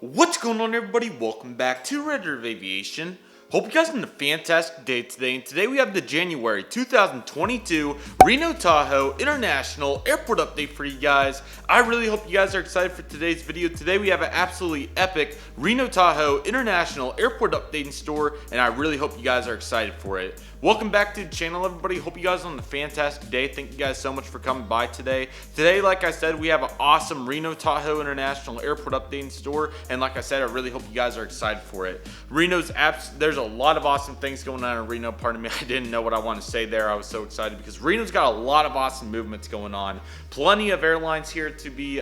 What's going on, everybody? Welcome back to Redriveraviation. Hope you guys are having a fantastic day today. And today we have the January 2022 Reno-Tahoe International Airport update for you guys. I really hope you guys are excited for today's video. Today we have an absolutely epic Reno-Tahoe International Airport update in store, and I really hope you guys are excited for it. Welcome back to the channel, everybody. Hope you guys are on a fantastic day. Thank you guys so much for coming by today. Today, like I said, we have an awesome Reno-Tahoe International Airport update in store, and like I said, I really hope you guys are excited for it. There's a lot of awesome things going on in Reno. Pardon me, I didn't know what I want to say there. I was so excited because Reno's got a lot of awesome movements going on. Plenty of airlines here to be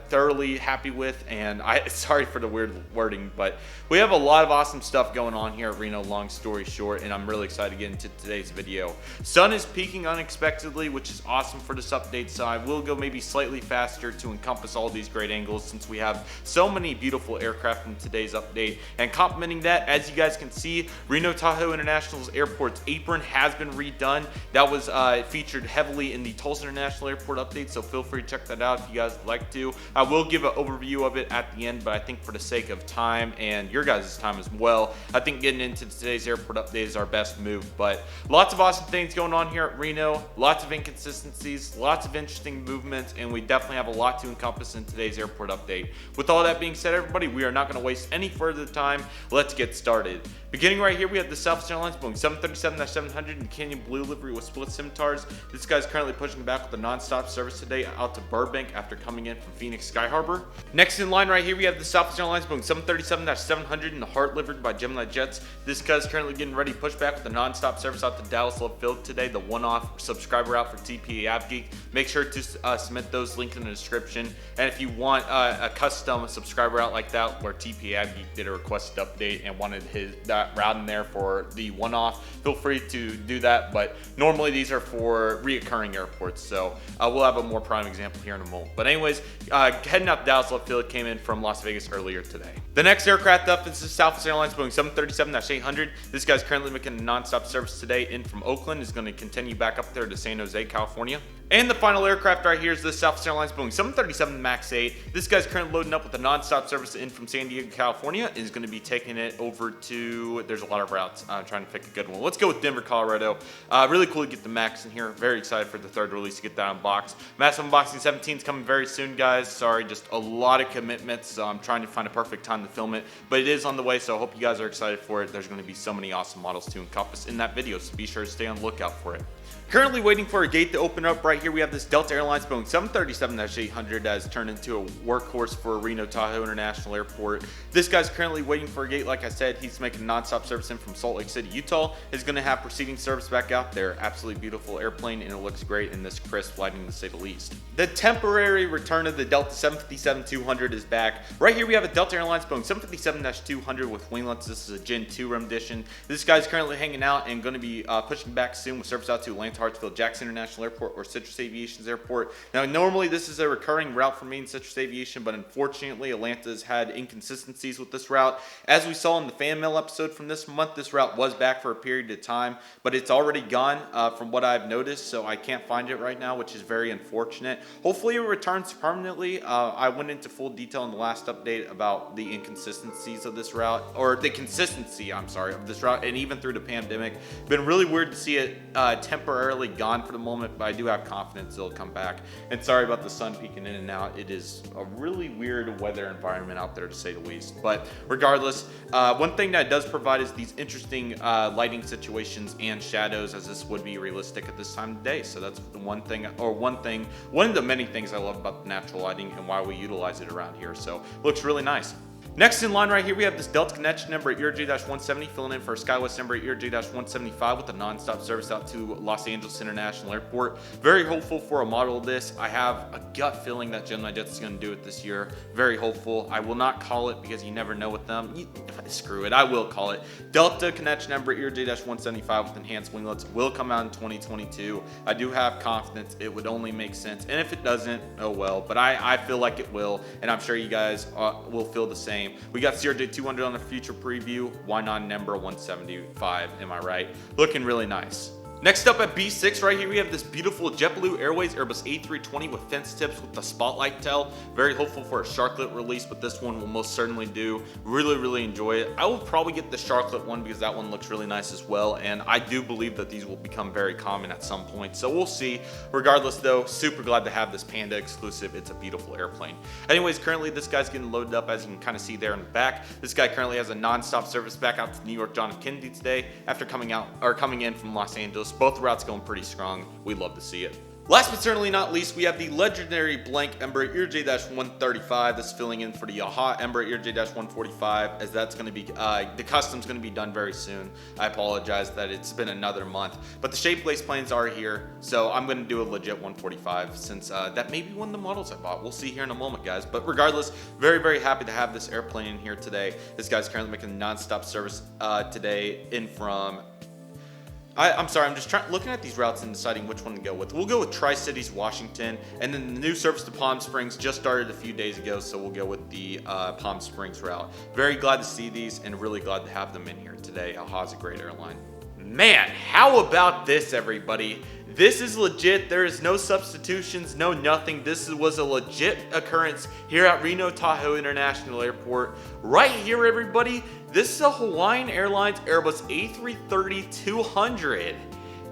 thoroughly happy with, and sorry for the weird wording, but we have a lot of awesome stuff going on here at Reno, long story short, and I'm really excited to get into today's video. Sun is peaking unexpectedly, which is awesome for this update, so I will go maybe slightly faster to encompass all these great angles since we have so many beautiful aircraft in today's update. And complementing that, as you guys can see, Reno-Tahoe International's airport's apron has been redone. That was featured heavily in the Tulsa International Airport update, so feel free to check that out if you guys would like to. I will give an overview of it at the end, but I think for the sake of time and your guys' time as well, I think getting into today's airport update is our best move. But lots of awesome things going on here at Reno, lots of inconsistencies, lots of interesting movements, and we definitely have a lot to encompass in today's airport update. With all that being said, everybody, we are not going to waste any further time. Let's get started. Beginning right here, we have the Southwest Airlines Boeing 737-700 in Canyon Blue livery with split scimitars. This guy's currently pushing back with a non-stop service today out to Burbank after coming in from Phoenix Sky Harbor. Next in line right here, we have the Southwest Airlines Boeing 737-700 in the Heart livered by Gemini Jets. This guy's currently getting ready to push back with a non-stop service out to Dallas Love Field today, the one-off subscriber route for TPA AvGeek. Make sure to submit those links in the description. And if you want a custom subscriber route like that, where TPA AvGeek did a requested update and wanted that route in there for the one-off, feel free to do that. But normally these are for reoccurring airports, so we'll have a more prime example here in a moment. But anyways, heading out to Dallas Love Field came in from Las Vegas earlier today. The next aircraft up is the Southwest Airlines Boeing 737-800. This guy's currently making a non-stop service today in from Oakland. Is going to continue back up there to San Jose, California. And the final aircraft right here is the Southwest Airlines Boeing 737 MAX 8. This guy's currently loading up with a non-stop service in from San Diego, California. Is going to be taking it over to, there's a lot of routes. I'm trying to pick a good one. Let's go with Denver, Colorado. Really cool to get the MAX in here. Very excited for the third release to get that unboxed. Massive Unboxing 17 is coming very soon, guys. Sorry, just a lot of commitments. So I'm trying to find a perfect time to film it. But it is on the way, so I hope you guys are excited for it. There's going to be so many awesome models to encompass in that video, so be sure to stay on the lookout for it. Currently waiting for a gate to open up. Right here we have this Delta Airlines Boeing 737-800 that has turned into a workhorse for Reno-Tahoe International Airport. This guy's currently waiting for a gate. Like I said, he's making non-stop service in from Salt Lake City, Utah. Is going to have proceeding service back out there. Absolutely beautiful airplane, and it looks great in this crisp lighting, to say the least. The temporary return of the Delta 757-200 is back. Right here we have a Delta Airlines Boeing 757-200 with winglets. This is a Gen 2 rendition. This guy's currently hanging out and going to be pushing back soon with service out to Atlanta Hartsfield Jackson International Airport or Citrus Aviation's airport. Now, normally this is a recurring route for me in Citrus Aviation, but unfortunately Atlanta's had inconsistencies with this route. As we saw in the fan mail episode from this month, this route was back for a period of time, but it's already gone from what I've noticed, so I can't find it right now, which is very unfortunate. Hopefully it returns permanently. I went into full detail in the last update about the inconsistencies of this route, or the consistency, I'm sorry, of this route, and even through the pandemic. Been really weird to see it temporarily gone for the moment, but I do have confidence it'll come back. And sorry about the sun peeking in and out. It is a really weird weather environment out there, to say the least. But regardless, one thing that it does provide is these interesting lighting situations and shadows, as this would be realistic at this time of day. So that's the one of the many things I love about the natural lighting and why we utilize it around here. So looks really nice. Next in line right here, we have this Delta connection number at ERJ-170 filling in for a SkyWest number at ERJ-175 with a non-stop service out to Los Angeles International Airport. Very hopeful for a model of this. I have a gut feeling that Gemini Jets is going to do it this year. Very hopeful. I will not call it because you never know with them. Screw it. I will call it. Delta connection number at ERJ-175 with enhanced winglets will come out in 2022. I do have confidence it would only make sense. And if it doesn't, oh well. But I feel like it will. And I'm sure you guys will feel the same. We got CRJ200 on the future preview. Why not number 175? Am I right? Looking really nice. Next up at B6 right here, we have this beautiful JetBlue Airways Airbus A320 with fence tips with the spotlight tail. Very hopeful for a Shotcut release, but this one will most certainly do. Really enjoy it. I will probably get the Shotcut one because that one looks really nice as well, and I do believe that these will become very common at some point, so we'll see. Regardless though, super glad to have this Panda exclusive. It's a beautiful airplane. Anyways, currently this guy's getting loaded up, as you can kind of see there in the back. This guy currently has a non-stop service back out to New York John F. Kennedy today after coming in from Los Angeles. Both routes going pretty strong. We love to see it. Last but certainly not least, we have the legendary blank Embraer J-135. This is filling in for the Aha Embraer J-145, as that's going to be, the custom's going to be done very soon. I apologize that it's been another month, but the shape glaze planes are here, so I'm going to do a legit 145 since that may be one of the models I bought. We'll see here in a moment, guys. But regardless, very happy to have this airplane in here today. This guy's currently making non-stop service today in from I'm sorry, I'm just looking at these routes and deciding which one to go with. We'll go with Tri-Cities, Washington, and then the new service to Palm Springs just started a few days ago, so we'll go with the Palm Springs route. Very glad to see these and really glad to have them in here today. Aha's a great airline. Man, how about this, everybody? This is legit. There is no substitutions, no nothing. This was a legit occurrence here at Reno-Tahoe International Airport. Right here, everybody. This is a Hawaiian Airlines Airbus A330-200.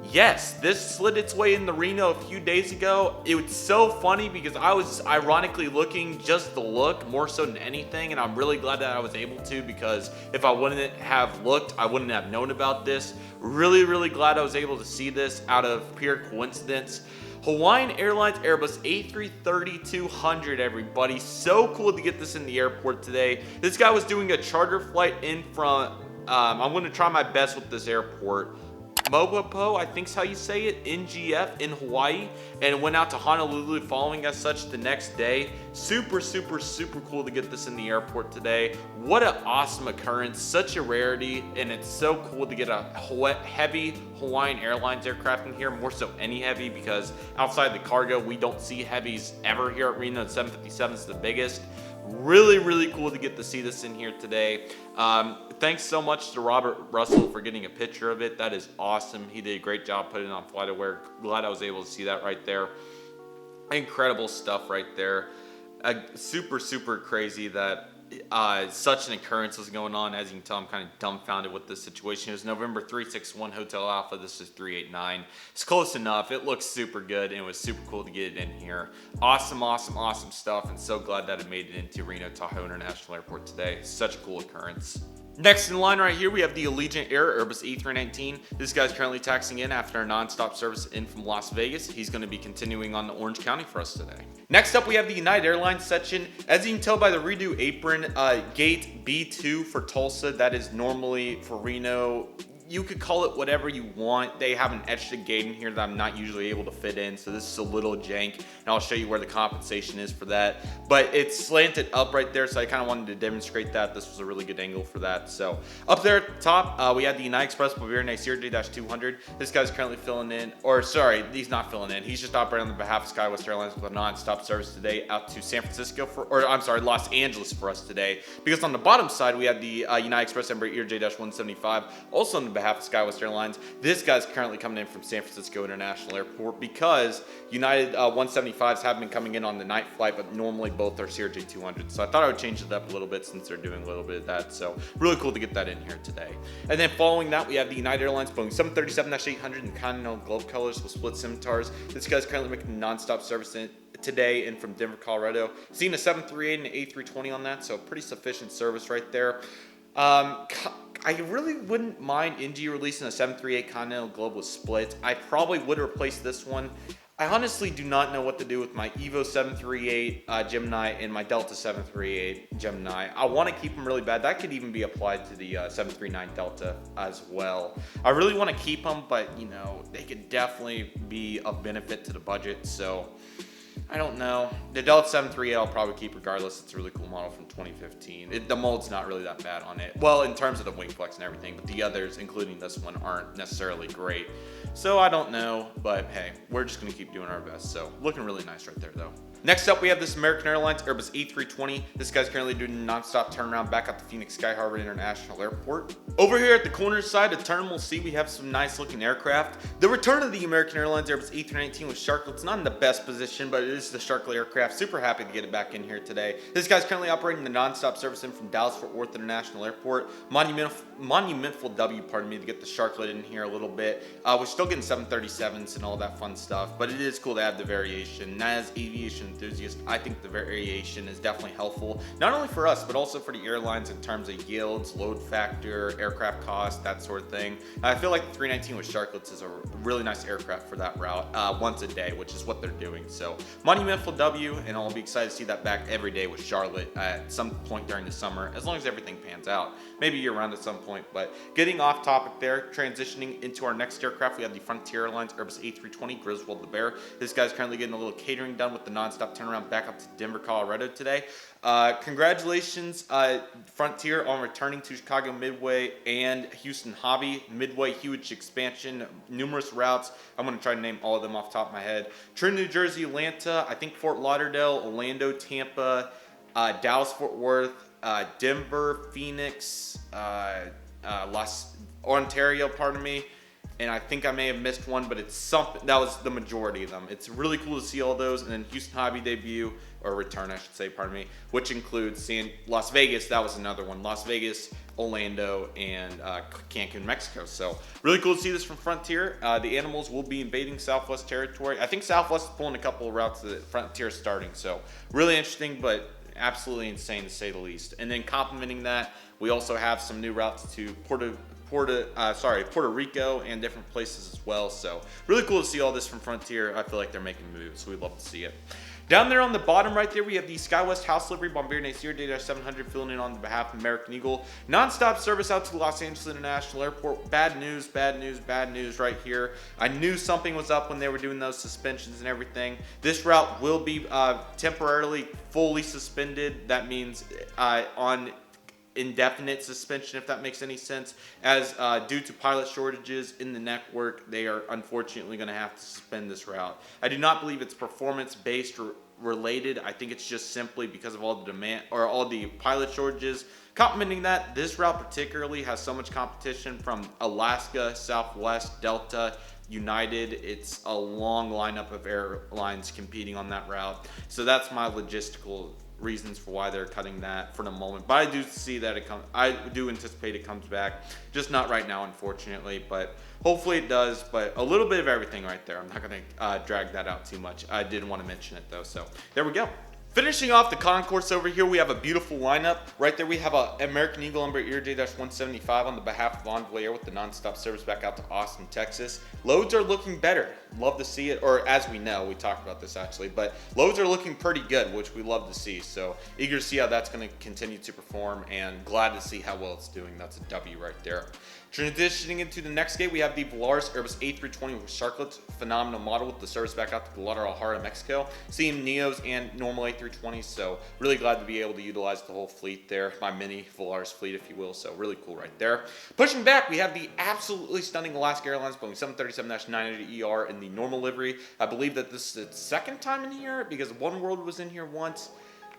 Yes, this slid its way into Reno a few days ago. It was so funny because I was ironically looking just to look more so than anything, and I'm really glad that I was able to, because if I wouldn't have looked, I wouldn't have known about this. Really glad I was able to see this out of pure coincidence. Hawaiian Airlines Airbus A330-200, everybody. So cool to get this in the airport today. This guy was doing a charter flight in from, I'm going to try my best with this airport. Mopopo, I think's how you say it, NGF in Hawaii, and went out to Honolulu following as such the next day. Super cool to get this in the airport today. What an awesome occurrence, such a rarity, and it's so cool to get a heavy Hawaiian Airlines aircraft in here, more so any heavy, because outside the cargo, we don't see heavies ever here at Reno. The 757 is the biggest. Really cool to get to see this in here today. Thanks so much to Robert Russell for getting a picture of it. That is awesome. He did a great job putting it on FlightAware. Glad I was able to see that right there. Incredible stuff right there. Super crazy that such an occurrence was going on. As you can tell, I'm kind of dumbfounded with this situation. It was November 361 Hotel Alpha. This is 389. It's close enough. It looks super good, and it was super cool to get it in here. Awesome stuff, and so glad that it made it into Reno-Tahoe International Airport today. Such a cool occurrence. Next in line right here, we have the Allegiant Air Airbus A319. This guy's currently taxiing in after a non-stop service in from Las Vegas. He's going to be continuing on to Orange County for us today. Next up, we have the United Airlines section. As you can tell by the redo apron, gate B2 for Tulsa, that is normally for Reno. You could call it whatever you want. They have an extra gate in here that I'm not usually able to fit in, so this is a little jank, and I'll show you where the compensation is for that. But it's slanted up right there, so I kind of wanted to demonstrate that. This was a really good angle for that. So up there at the top, we had the United Express Bavarian Acer J-200. This guy's currently filling in, or sorry, he's not filling in. He's just operating on behalf of SkyWest Airlines with a non-stop service today out to San Francisco Los Angeles for us today. Because on the bottom side, we had the United Express Embraer J-175, also on the behalf of SkyWest Airlines. This guy's currently coming in from San Francisco International Airport because United 175s have been coming in on the night flight, but normally both are CRJ200s. So I thought I would change it up a little bit since they're doing a little bit of that. So really cool to get that in here today. And then following that, we have the United Airlines Boeing 737-800 in Canon Globe colors with split scimitars. This guy's currently making non-stop service today in from Denver, Colorado. Seeing a 738 and an A320 on that, so pretty sufficient service right there. I really wouldn't mind NG releasing a 738 Continental Globe with split. I probably would replace this one. I honestly do not know what to do with my Evo 738 Gemini and my Delta 738 Gemini. I want to keep them really bad. That could even be applied to the 739 Delta as well. I really want to keep them, but you know, they could definitely be of benefit to the budget. So I don't know. The Delta 738 I'll probably keep regardless. It's a really cool model from 2015. The mold's not really that bad on it. Well, in terms of the wing flex and everything, but the others, including this one, aren't necessarily great. So I don't know, but hey, we're just going to keep doing our best. So looking really nice right there, though. Next up, we have this American Airlines Airbus A320. This guy's currently doing a non-stop turnaround back up to Phoenix Sky Harbor International Airport. Over here at the corner side of Terminal C, we have some nice looking aircraft. The return of the American Airlines Airbus A319 with Shotcut's not in the best position, but it is the Shotcut aircraft. Super happy to get it back in here today. This guy's currently operating the non-stop service in from Dallas-Fort Worth International Airport. Monumental W, pardon me, to get the Shotcut in here a little bit. We're still getting 737s and all that fun stuff, but it is cool to have the variation. And as aviation enthusiast, I think the variation is definitely helpful, not only for us, but also for the airlines in terms of yields, load factor, aircraft cost, that sort of thing. I feel like the 319 with Shotcuts is a really nice aircraft for that route, once a day, which is what they're doing. So monumental W, and I'll be excited to see that back every day with Charlotte at some point during the summer, as long as everything pans out. Maybe year round at some point. But getting off topic there, transitioning into our next aircraft, we have the Frontier Airlines Airbus A320 Griswold the Bear. This guy's currently getting a little catering done with the non-stop turnaround back up to Denver, Colorado today. Congratulations, Frontier, on returning to Chicago Midway and Houston Hobby. Midway, huge expansion, numerous routes. I'm going to try to name all of them off the top of my head. Trenton, New Jersey, Atlanta, I think Fort Lauderdale, Orlando, Tampa, Dallas-Fort Worth, Denver, Phoenix, Ontario, pardon me, and I think I may have missed one, but it's something. That was the majority of them. It's really cool to see all those, and then Houston Hobby debut, or return, I should say, pardon me, which includes Las Vegas. That was another one. Las Vegas, Orlando, and Cancun, Mexico. So really cool to see this from Frontier. The animals will be invading Southwest territory. I think Southwest is pulling a couple of routes that Frontier is starting. So really interesting, but absolutely insane to say the least. And then complementing that, we also have some new routes to Puerto Rico and different places as well. So really cool to see all this from Frontier. I feel like they're making moves, so we'd love to see it. Down there on the bottom right there, we have the SkyWest House Livery Bombardier and Acer Day-700 filling in on behalf of American Eagle. Non-stop service out to Los Angeles International Airport. Bad news, bad news, bad news right here. I knew something was up when they were doing those suspensions and everything. This route will be temporarily fully suspended. That means on indefinite suspension, if that makes any sense, as due to pilot shortages in the network, they are unfortunately going to have to suspend this route. I do not believe it's performance based or related. I think it's just simply because of all the demand or all the pilot shortages. Complementing that, this route particularly has so much competition from Alaska, Southwest, Delta, United. It's a long lineup of airlines competing on that route. So that's my logistical reasons for why they're cutting that for the moment, but I do see that I do anticipate it comes back, just not right now, unfortunately, but hopefully it does. But a little bit of everything right there. I'm not going to drag that out too much. I did want to mention it though, so there we go. Finishing off the concourse over here, we have a beautiful lineup. Right there we have a American Eagle Embraer J-175 on the behalf of Envoy Air with the non-stop service back out to Austin, Texas. Loads are looking better. Love to see it, or as we know, we talked about this actually, but loads are looking pretty good, which we love to see. So eager to see how that's going to continue to perform, and glad to see how well it's doing. That's a W right there. Transitioning into the next gate, we have the Volaris Airbus A320 with Shotcut, phenomenal model with the service back out to Guadalajara, Mexico. Seeing Neos and normal A320s, so really glad to be able to utilize the whole fleet there, my mini Volaris fleet, if you will. So really cool right there. Pushing back, we have the absolutely stunning Alaska Airlines Boeing 737-980ER in the normal livery. I believe that this is its second time in here because One World was in here once.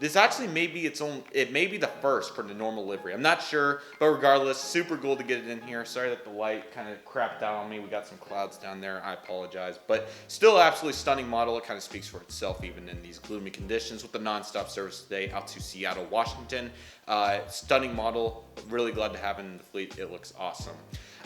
This actually may be it may be the first for the normal livery. I'm not sure, but regardless, super cool to get it in here. Sorry that the light kind of crapped out on me. We got some clouds down there. I apologize, but still absolutely stunning model. It kind of speaks for itself even in these gloomy conditions with the non-stop service today out to Seattle, Washington. Stunning model. Really glad to have it in the fleet. It looks awesome.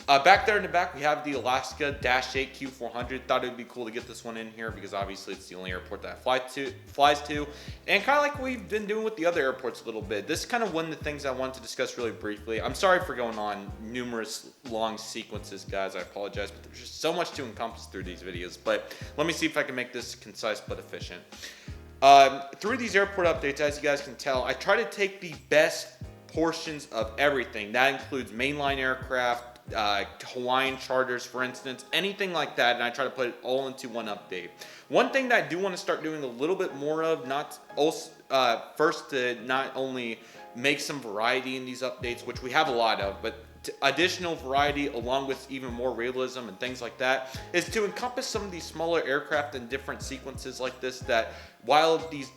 Back there in the back, we have the Alaska Dash 8 Q400. Thought it would be cool to get this one in here because obviously it's the only airport that flies to. And kind of like we've been doing with the other airports a little bit. This is kind of one of the things I wanted to discuss really briefly. I'm sorry for going on numerous long sequences, guys. I apologize, but there's just so much to encompass through these videos. But let me see if I can make this concise but efficient. Through these airport updates, as you guys can tell, I try to take the best portions of everything. That includes mainline aircraft, Hawaiian charters, for instance, anything like that, and I try to put it all into one update. One thing that I do want to start doing a little bit more of, first to not only make some variety in these updates, which we have a lot of, but additional variety along with even more realism and things like that is to encompass some of these smaller aircraft in different sequences like this, that while these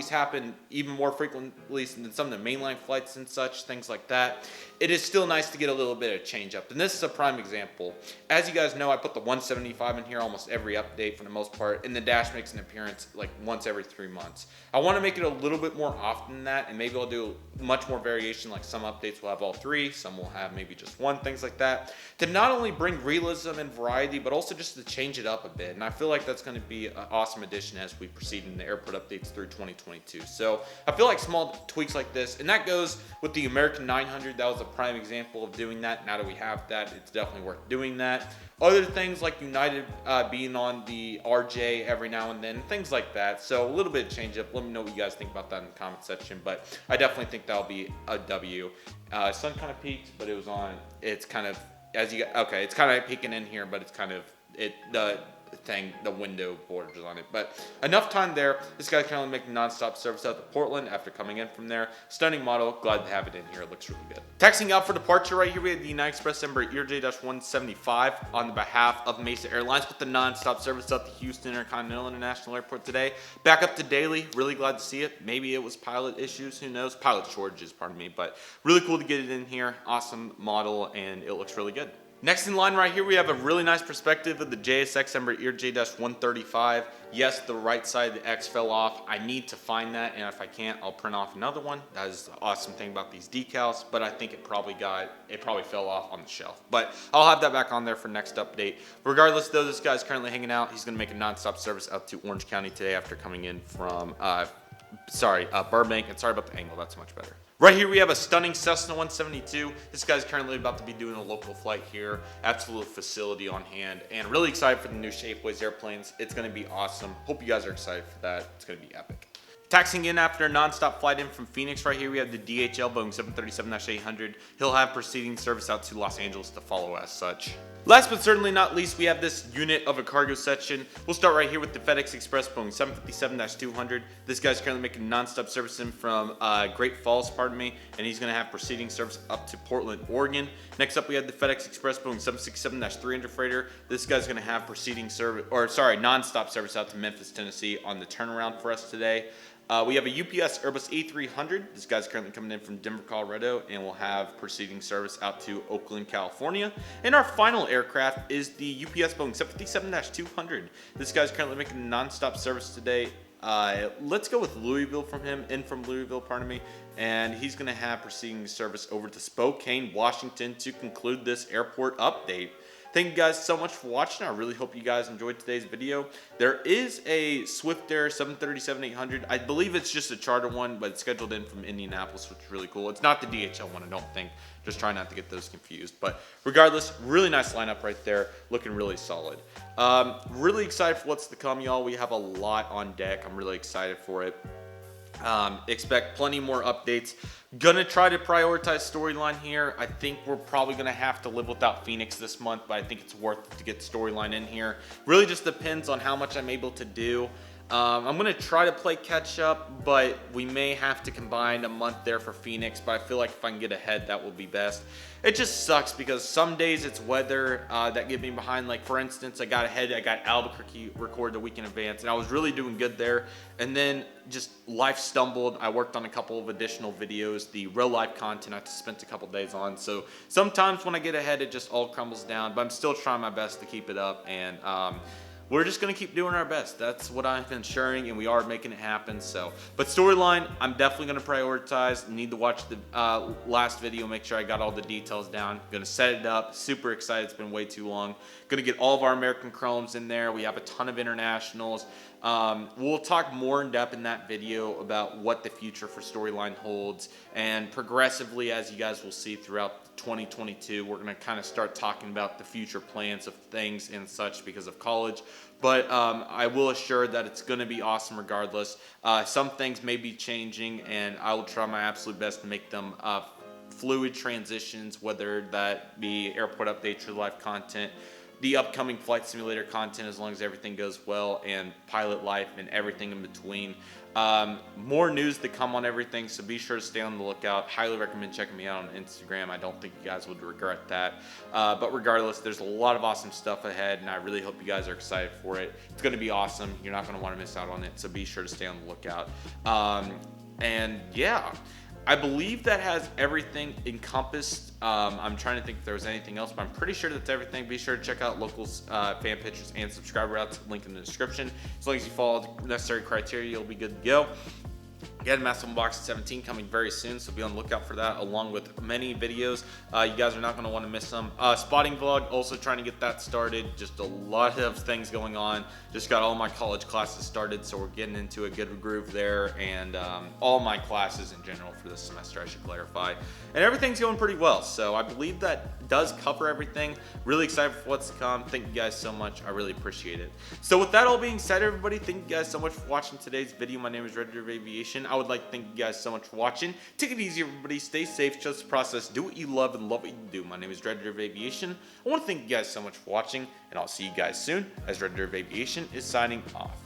happen even more frequently than some of the mainline flights and such, things like that, it is still nice to get a little bit of change up. And this is a prime example. As you guys know, I put the 175 in here almost every update for the most part, and the dash makes an appearance like once every 3 months. I want to make it a little bit more often than that, and maybe I'll do much more variation, like some updates will have all three, some will have maybe just one, things like that, to not only bring realism and variety, but also just to change it up a bit. And I feel like that's going to be an awesome addition as we proceed in the airport updates through 2022. So I feel like small tweaks like this, and that goes with the American 900. That was a prime example of doing that. Now that we have that, it's definitely worth doing that. Other things like United being on the RJ every now and then, things like that. So a little bit of change up. Let me know what you guys think about that in the comment section, but I definitely think that'll be a W. Sun kind of peaked, but it was on, it's kind of, okay, it's kind of peeking in here, but it's kind of, the window borders on it. But enough time there. This guy's currently making non-stop service out to Portland after coming in from there. Stunning model. Glad to have it in here. It looks really good. Taxiing out for departure right here, we have the United Express number ERJ-175 on the behalf of Mesa Airlines with the non-stop service out to Houston Intercontinental International Airport today. Back up to daily. Really glad to see it. Maybe it was pilot issues. Who knows? Pilot shortages, pardon me. But really cool to get it in here. Awesome model, and it looks really good. Next in line right here, we have a really nice perspective of the JSX number ERJ-135. Yes, the right side of the X fell off. I need to find that, and if I can't, I'll print off another one. That is the awesome thing about these decals, but I think it probably fell off on the shelf. But I'll have that back on there for next update. Regardless though, this guy's currently hanging out. He's gonna make a non-stop service out to Orange County today after coming in from, Burbank, and sorry about the angle, that's much better. Right here we have a stunning Cessna 172. This guy's currently about to be doing a local flight here. Absolute facility on hand, and really excited for the new Shapeways airplanes. It's going to be awesome. Hope you guys are excited for that. It's going to be epic. Taxiing in after a non-stop flight in from Phoenix right here, we have the DHL Boeing 737-800. He'll have proceeding service out to Los Angeles to follow as such. Last but certainly not least, we have this unit of a cargo section. We'll start right here with the FedEx Express Boeing 757-200. This guy's currently making non-stop service in from Great Falls, and he's going to have proceeding service up to Portland, Oregon. Next up, we have the FedEx Express Boeing 767-300 freighter. This guy's going to have non-stop service out to Memphis, Tennessee on the turnaround for us today. We have a UPS Airbus A300. This guy's currently coming in from Denver, Colorado, and will have proceeding service out to Oakland, California. And our final aircraft is the UPS Boeing 757-200. This guy's currently making non-stop service today. Let's go with Louisville and he's going to have proceeding service over to Spokane, Washington to conclude this airport update. Thank you guys so much for watching. I really hope you guys enjoyed today's video. There is a Swiftair 737-800. I believe it's just a charter one, but it's scheduled in from Indianapolis, which is really cool. It's not the DHL one, I don't think. Just try not to get those confused. But regardless, really nice lineup right there. Looking really solid. Really excited for what's to come, y'all. We have a lot on deck. I'm really excited for it. Expect plenty more updates. Gonna try to prioritize storyline here. I think we're probably gonna have to live without Phoenix this month, but I think it's worth it to get storyline in here. Really just depends on how much I'm able to do. I'm gonna try to play catch up, but we may have to combine a month there for Phoenix, but I feel like if I can get ahead, that will be best. It just sucks because some days it's weather that get me behind. Like for instance, I got ahead, I got Albuquerque recorded a week in advance, and I was really doing good there. And then just life stumbled. I worked on a couple of additional videos. The real life content I spent a couple days on. So sometimes when I get ahead, it just all crumbles down, but I'm still trying my best to keep it up. And we're just going to keep doing our best. That's what I've been ensuring, and we are making it happen. So, but storyline, I'm definitely going to prioritize. Need to watch the last video, make sure I got all the details down. Going to set it up. Super excited. It's been way too long. Going to get all of our American Chromes in there. We have a ton of internationals. We'll talk more in depth in that video about what the future for storyline holds, and progressively, as you guys will see throughout 2022, we're going to kind of start talking about the future plans of things and such because of college. But I will assure that it's going to be awesome regardless. Some things may be changing, and I will try my absolute best to make them fluid transitions, whether that be airport updates or live content. the upcoming flight simulator content as long as everything goes well, and pilot life and everything in between. More news to come on everything, so be sure to stay on the lookout. Highly recommend checking me out on Instagram. I don't think you guys would regret that. But regardless, there's a lot of awesome stuff ahead, and I really hope you guys are excited for it. It's going to be awesome. You're not going to want to miss out on it, so be sure to stay on the lookout. And yeah, I believe that has everything encompassed. I'm trying to think if there was anything else, but I'm pretty sure that's everything. Be sure to check out local fan pictures and subscriber routes, link in the description. As long as you follow the necessary criteria, you'll be good to go. Again, Massive Unboxing 17 coming very soon, so be on the lookout for that, along with many videos. You guys are not going to want to miss them. Spotting vlog, also trying to get that started. Just a lot of things going on. Just got all my college classes started, so we're getting into a good groove there, and all my classes in general for this semester, I should clarify. And everything's going pretty well, so I believe that does cover everything. Really excited for what's to come. Thank you guys so much. I really appreciate it. So with that all being said, everybody, thank you guys so much for watching today's video. My name is Redriveraviation. I would like to thank you guys so much for watching. Take it easy, everybody. Stay safe. Trust the process. Do what you love and love what you do. My name is Redriveraviation. I want to thank you guys so much for watching, and I'll see you guys soon as Redriveraviation is signing off.